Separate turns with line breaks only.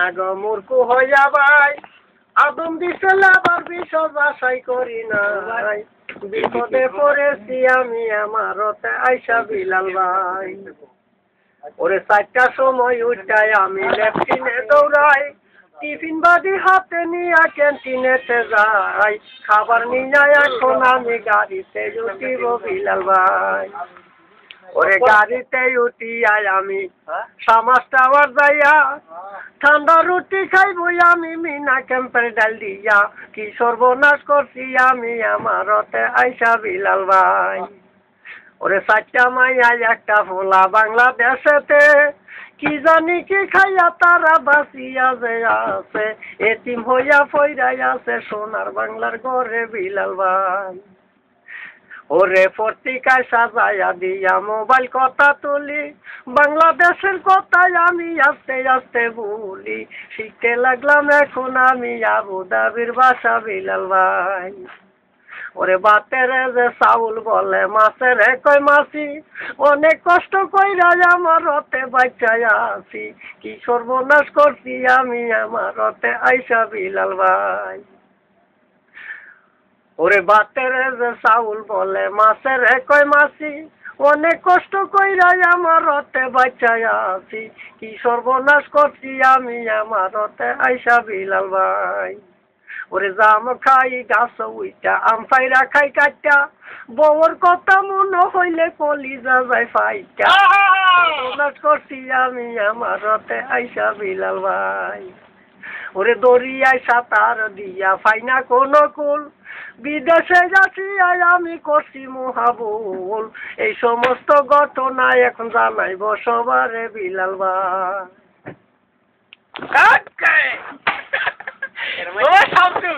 আগো মূর্খ হইয়া ভাই আদম দিছিল আবার বিশদ আশাই করি নাই বিপদে পড়েছি আমি আমারতে আইসা বিলাল ভাই ওরে 4টার সময় উঠাই আমি লেফটিনে দৌড়াই টিফিন বাদি হাতে নিয়ে ক্যান্টিনেতে যাই খাবার নিয়ে এখন আমি গাড়িতে উঠিব বিলাল ভাই ওরে গাড়িতে উঠিয়াই আমি সমাজ টাওয়ার যাইয়া ঠান্ডা রুটি খাইবো আমি মিনা ক্যাম্পের ডাল দিয়া কি সর্বনাশ করছি আমি আমারতে আইসা বিলাল ভাই ওরে 4টা মাইয়া একটা ফোলা বাংলাদেশেতে কি জানি কি খাইয়া তারা বাঁচিয়া যে আছে এতিম হইয়া ফইরাই আছে সোনার বাংলার ঘরে বিলাল ভাই ওরে পত্রিকায় সাজাইয়া দিয়া মোবাইল কথা তুলি বাংলাদেশের কথাই আমি আস্তে আস্তে বলি শিখতে লাগলাম এখন আমি আবু দাবির ভাষা বিলাল ভাই ওরে বাতের যে চাউল বলে মাছের কয় মাসি অনেক কষ্ট কইরা আমার রতে বাচ্চায় আছি কি সর্বনাশ করছি আমি আমার রতে আইসা বিলাল ভাই ওরে বাতের যে চাউল বলে মাছের কয় মাসি অনেক কষ্ট কইরা আমার রতে বাচ্চায় আছি কি সর্বনাশ করছি আমি আমার রতে আইসা বিলাল ভাই ওরে জাম খাই গাছ উইটা আম ফাইরা খাই কাটা বউর কথা মনে হইলে কলিজা যায় ফাইটা সর্বনাশ করছি আমি আমার রতে আইসা বিলাল ভাই ওরে দরিয়ায় সাঁতার দিয়া ফাইনা কোন কুল বিদেশে যাচ্ছি আমি করছি মহাবুল এই সমস্ত ঘটনা এখন জানাইব সবারে বিলাল ভাই
ওই সব তো